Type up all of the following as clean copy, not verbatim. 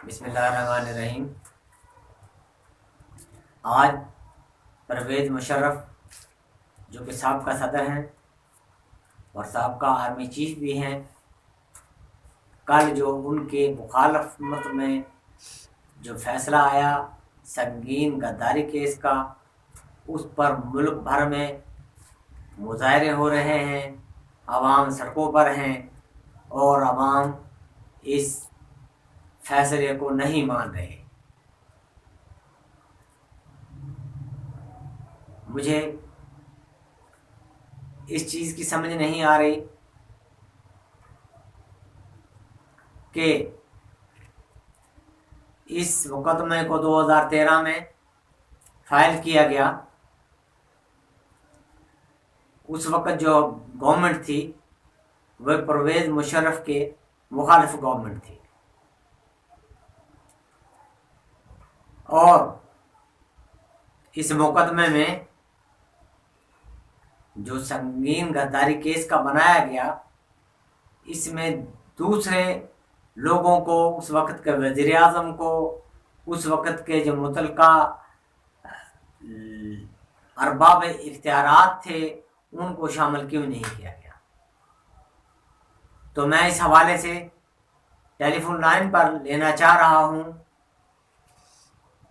बिस्मिल्लाहिर्रहमानिर्रहीम। आज परवेज़ मुशर्रफ जो कि साबका सदर हैं और साबका आर्मी चीफ भी हैं, कल जो उनके मुखालफत में जो फैसला आया संगीन गद्दारी केस का, उस पर मुल्क भर में मुजाहरे हो रहे हैं, आवाम सड़कों पर हैं और आवाम इस फैसले को नहीं मान रहे। मुझे इस चीज़ की समझ नहीं आ रही कि इस मुकदमे को 2013 में फाइल किया गया। उस वक़्त जो गवर्नमेंट थी वह परवेज़ मुशर्रफ के मुखालिफ गवर्नमेंट थी और इस मुकदमे में जो संगीन गद्दारी केस का बनाया गया, इसमें दूसरे लोगों को, उस वक़्त के वज़ीर आज़म को, उस वक़्त के जो मुतलका अरबाब इख्तियारात थे, उनको शामिल क्यों नहीं किया गया। तो मैं इस हवाले से टेलीफोन लाइन पर लेना चाह रहा हूँ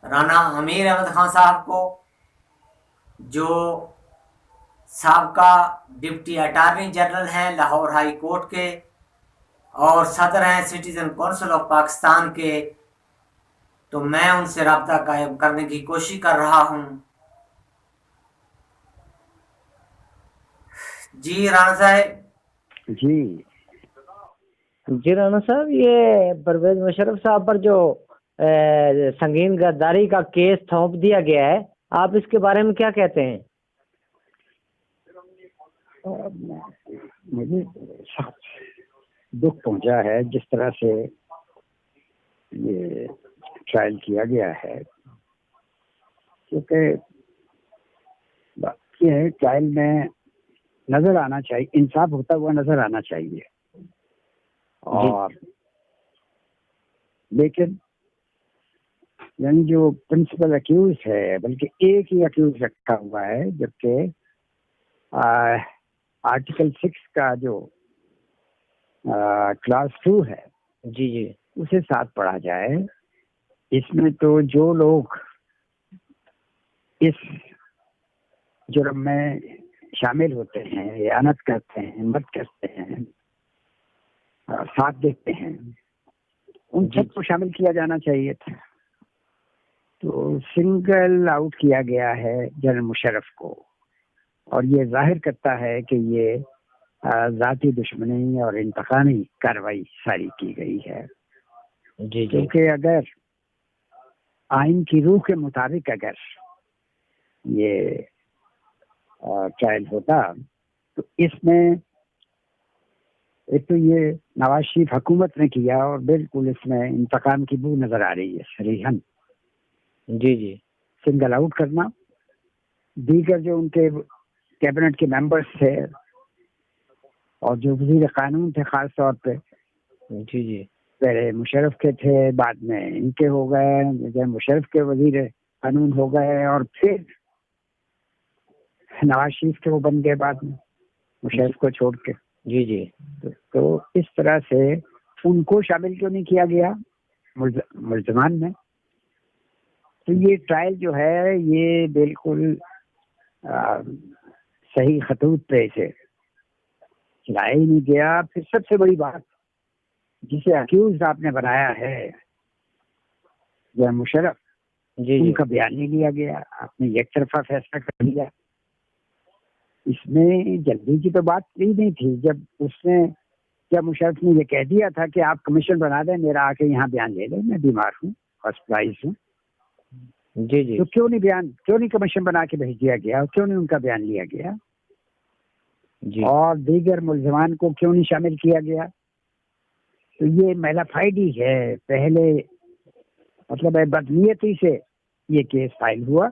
राना अमीर अहमद खान साहब को, जो साबका डिप्टी अटार्नी जनरल हैं लाहौर हाई कोर्ट के और सदर हैं सिटीजन काउंसिल ऑफ पाकिस्तान के। तो मैं उनसे रब्ता कायम करने की कोशिश कर रहा हूँ। जी राना साहब। जी राना साहब, ये परवेज मुशर्रफ साहब पर जो संगीन गद्दारी का केस थोप दिया गया है, आप इसके बारे में क्या कहते हैं? मुझे दुख पहुंचा है जिस तरह से ये ट्रायल किया गया है, क्योंकि बात यह है ट्रायल में नजर आना चाहिए, इंसाफ होता हुआ नजर आना चाहिए। और लेकिन यानी जो प्रिंसिपल अक्यूज है, बल्कि एक ही अक्यूज रखा हुआ है, जबकि आर्टिकल 6 का जो क्लास 2 है जी उसे साथ पढ़ा जाए। इसमें तो जो लोग इस जुर्म में शामिल होते हैं, यानत करते हैं, मत करते हैं, साथ देते हैं, उन सबको शामिल किया जाना चाहिए था। तो सिंगल आउट किया गया है जनरल मुशर्रफ को, और ये जाहिर करता है कि ये जाती दुश्मनी और इंतकामी कार्रवाई सारी की गई है। क्योंकि अगर आइन की रूह के मुताबिक अगर ये ट्रायल होता तो इसमें एक तो ये नवाज शरीफ हुकूमत ने किया और बिल्कुल इसमें इंतकाम की बू नजर आ रही है सरीहन। जी सिंगल आउट करना, दीगर जो उनके कैबिनेट के मेंबर्स थे और जो वजीर कानून थे, खास तौर पे जी पहले मुशर्रफ के थे, बाद में इनके हो गए, जब मुशर्रफ के वजीर कानून हो गए और फिर नवाज शरीफ के वो बन गए बाद में मुशर्रफ को छोड़ के। जी तो इस तरह से उनको शामिल क्यों नहीं किया गया मुल्ज़मान में? तो ये ट्रायल जो है ये बिल्कुल सही खतूत पे इसे चलाया ही नहीं गया। फिर सबसे बड़ी बात, जिसे अक्यूज आपने बनाया है या मुशर्रफ, उनका बयान नहीं लिया गया, आपने एक तरफा फैसला कर लिया। इसमें जल्दी की तो बात ही नहीं थी। जब मुशर्रफ ने ये कह दिया था कि आप कमीशन बना दें, मेरा आके यहाँ बयान ले लें, मैं बीमार हूँ, हॉस्पिटलाइज हूँ, जी तो क्यों नहीं कमीशन बना के भेज दिया गया, क्यों नहीं उनका बयान लिया गया जी। और दीगर मुल्ज़मान को क्यों नहीं शामिल किया गया? तो ये मैलाफाइड ही है। पहले मतलब बदनीयती से ये केस फाइल हुआ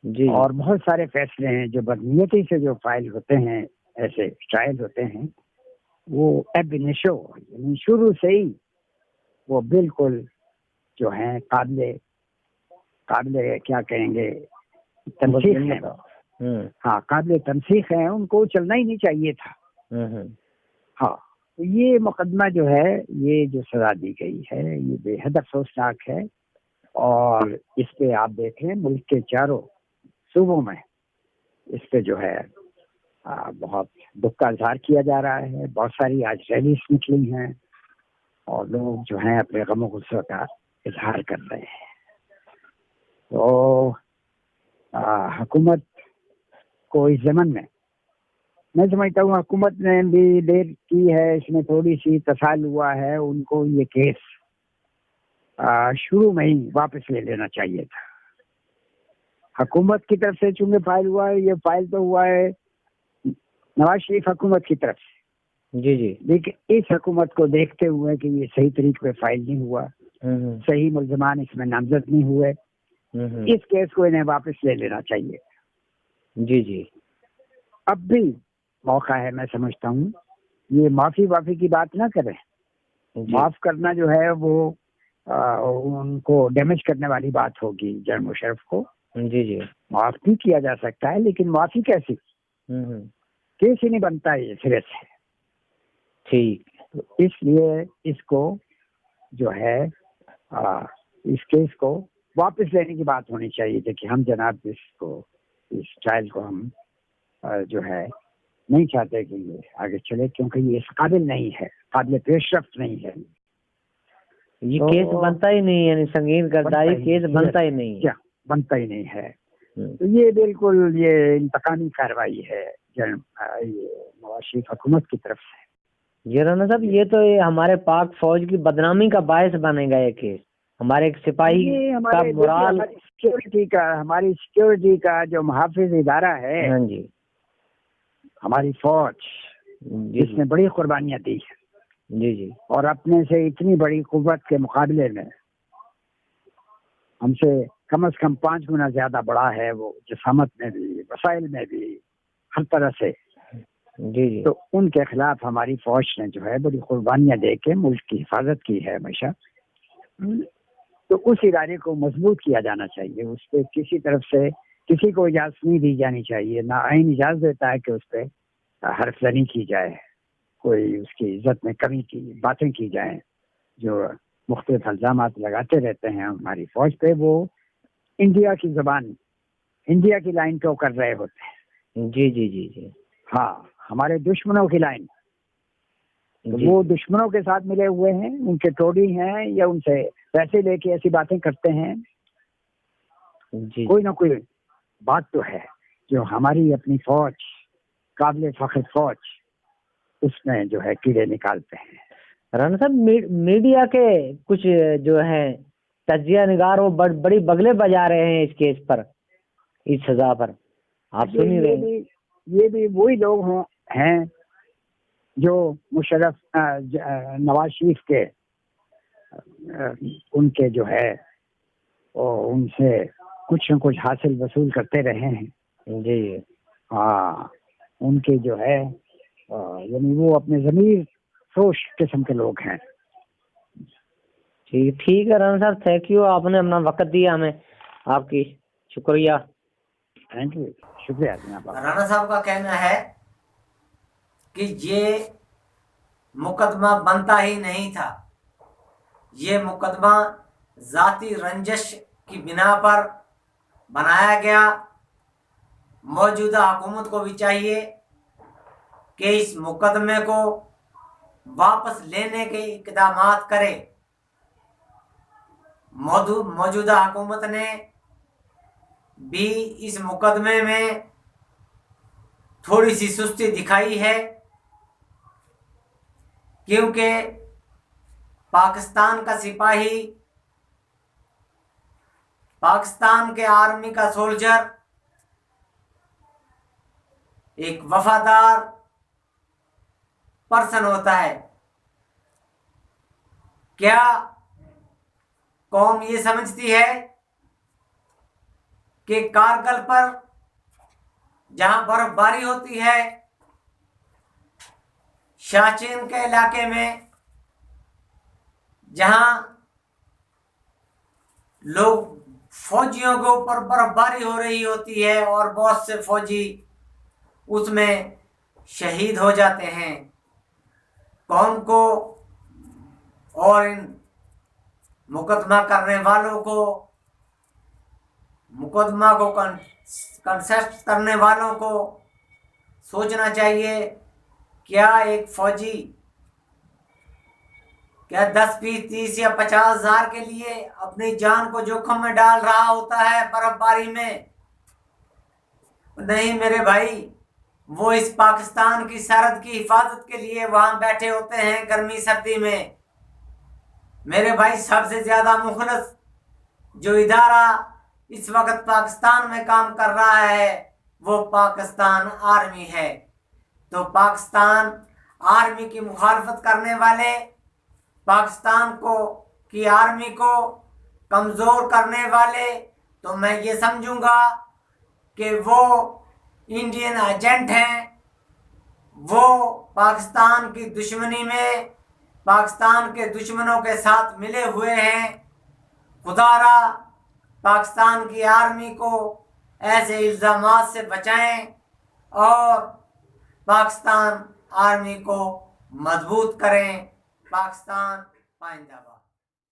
जी। और बहुत सारे फैसले हैं जो बदनीयती से जो फाइल होते हैं, ऐसे ट्रायल होते हैं, वो एब इनिशियो, शुरू से ही वो बिल्कुल जो हैं काबिले काबिले क्या कहेंगे, तनसीख है। हाँ, काबिले तनसीख है, उनको चलना ही नहीं चाहिए था। हाँ, तो ये मुकदमा जो है, ये जो सजा दी गई है, ये बेहद अफसोसनाक है। और इस पे आप देखें मुल्क के चारों सूबों में इस पे जो है बहुत दुख का इजहार किया जा रहा है। बहुत सारी आज रैलीज निकली हैं और लोग जो हैं अपने गमो गुस्से का इजहार कर रहे हैं। तो हुकूमत को इस जमन में मैं समझता हूँ हुकूमत ने भी देर की है, इसमें थोड़ी सी तसाल हुआ है। उनको ये केस शुरू में ही वापस ले लेना चाहिए था। हुकूमत की तरफ से चूंकि फाइल हुआ है, ये फाइल तो हुआ है नवाज शरीफ हुकूमत की तरफ से। जी, लेकिन इस हुकूमत को देखते हुए कि ये सही तरीके पे फाइल नहीं हुआ, सही मुल्ज़मान इसमें नामजद नहीं हुए, इस केस को इन्हें वापस ले लेना चाहिए। जी, अब भी मौका है, मैं समझता हूँ। ये माफी की बात ना करें। माफ करना जो है वो उनको डैमेज करने वाली बात होगी जनरल मुशर्रफ को। जी, माफ भी किया जा सकता है, लेकिन माफी कैसी? केस ही नहीं बनता है ये सिरे से। ठीक, तो इसलिए इसको जो है इस केस को वापस लेने की बात होनी चाहिए थी कि हम जनाब इस ट्रायल को हम जो है नहीं चाहते कि ये आगे चले, क्योंकि ये इस काबिल नहीं है, काबिल पेशरफ्त नहीं है। ये तो केस बनता ही नहीं, यानी संगीन गद्दारी केस बनता ही नहीं, क्या बनता ही नहीं है। तो ये बिल्कुल ये इंतकामी कार्रवाई है नवाज शरीफ हुकूमत की तरफ से। ये राना साहब, ये तो हमारे पाक फौज की बदनामी का बायस बनेगा ये केस। हमारे एक सिपाही का मोराल, हमारी सिक्योरिटी का जो मुहाफिज इदारा है, हाँ जी, हमारी फौज जिसने बड़ी कुर्बानियां दी है, जी, और अपने से इतनी बड़ी कुव्वत के मुकाबले में हमसे कम से कम 5 गुना ज्यादा बड़ा है वो, जसामत में भी, वसाइल में भी, हर तरह से। जी, तो उनके खिलाफ हमारी फौज ने जो है बड़ी कुर्बानियां दे के मुल्क की हिफाजत की है हमेशा। तो उस इदारे को मजबूत किया जाना चाहिए। उस पर किसी तरफ से किसी को इजाजत नहीं दी जानी चाहिए, ना आइन इजाजत देता है कि उस पर हरफजनी की जाए, कोई उसकी इज्जत में कमी की बातें की जाए। जो मुख्तलिफ इल्जामात लगाते रहते हैं हमारी फौज पे, वो इंडिया की जबान, इंडिया की लाइन को कर रहे होते हैं। जी, हाँ, हमारे दुश्मनों की लाइन। तो वो दुश्मनों के साथ मिले हुए हैं, उनके टोड़ी हैं, या उनसे पैसे लेके ऐसी बातें करते हैं। कोई ना कोई बात तो है जो हमारी अपनी फौज, काबिल फख्र फौज, उसमें जो है कीड़े निकालते हैं। राना साहब, मीडिया के कुछ जो है तजिया निगार वो बड़ी बगले बजा रहे हैं इस केस पर, इस सजा पर। आप सुन ही रहे हैं। ये भी वही लोग हैं जो मुशर्रफ नवाज शरीफ के उनके जो है उनसे कुछ न कुछ हासिल वसूल करते रहे हैं। जी, हाँ, उनके जो है यानी वो अपने ज़मीर सोच किस्म के लोग हैं। ठीक है राना साहब, थैंक यू, आपने अपना वक्त दिया हमें, आपकी शुक्रिया। थैंक यू, शुक्रिया। राना साहब का कहना है कि ये मुकदमा बनता ही नहीं था। ये मुकदमा जाती रंजिश की बिना पर बनाया गया। मौजूदा हुकूमत को भी चाहिए कि इस मुकदमे को वापस लेने के इक़दामात करे। मौजूदा हुकूमत ने भी इस मुकदमे में थोड़ी सी सुस्ती दिखाई है, क्योंकि पाकिस्तान का सिपाही, पाकिस्तान के आर्मी का सोल्जर एक वफादार पर्सन होता है। क्या कौम ये समझती है कि कारगिल पर जहां बर्फबारी होती है, शाचीन के इलाके में जहां लोग फौजियों के ऊपर बर्फबारी हो रही होती है और बहुत से फौजी उसमें शहीद हो जाते हैं। कौम को और इन मुकदमा करने वालों को, मुकदमा को कंसेप्ट करने वालों को सोचना चाहिए, क्या एक फौजी क्या 10, 20, 30 या 50 हजार के लिए अपनी जान को जोखिम में डाल रहा होता है बर्फबारी में? नहीं मेरे भाई, वो इस पाकिस्तान की सरहद की हिफाजत के लिए वहां बैठे होते हैं गर्मी सर्दी में। मेरे भाई, सबसे ज्यादा मुखलस जो इदारा इस वक्त पाकिस्तान में काम कर रहा है वो पाकिस्तान आर्मी है। तो पाकिस्तान आर्मी की मुखालफत करने वाले, पाकिस्तान को की आर्मी को कमजोर करने वाले, तो मैं ये समझूंगा कि वो इंडियन एजेंट हैं। वो पाकिस्तान की दुश्मनी में पाकिस्तान के दुश्मनों के साथ मिले हुए हैं। खुदारा पाकिस्तान की आर्मी को ऐसे इल्जामात से बचाएं और पाकिस्तान आर्मी को मजबूत करें। पाकिस्तान पाइंदाबाद।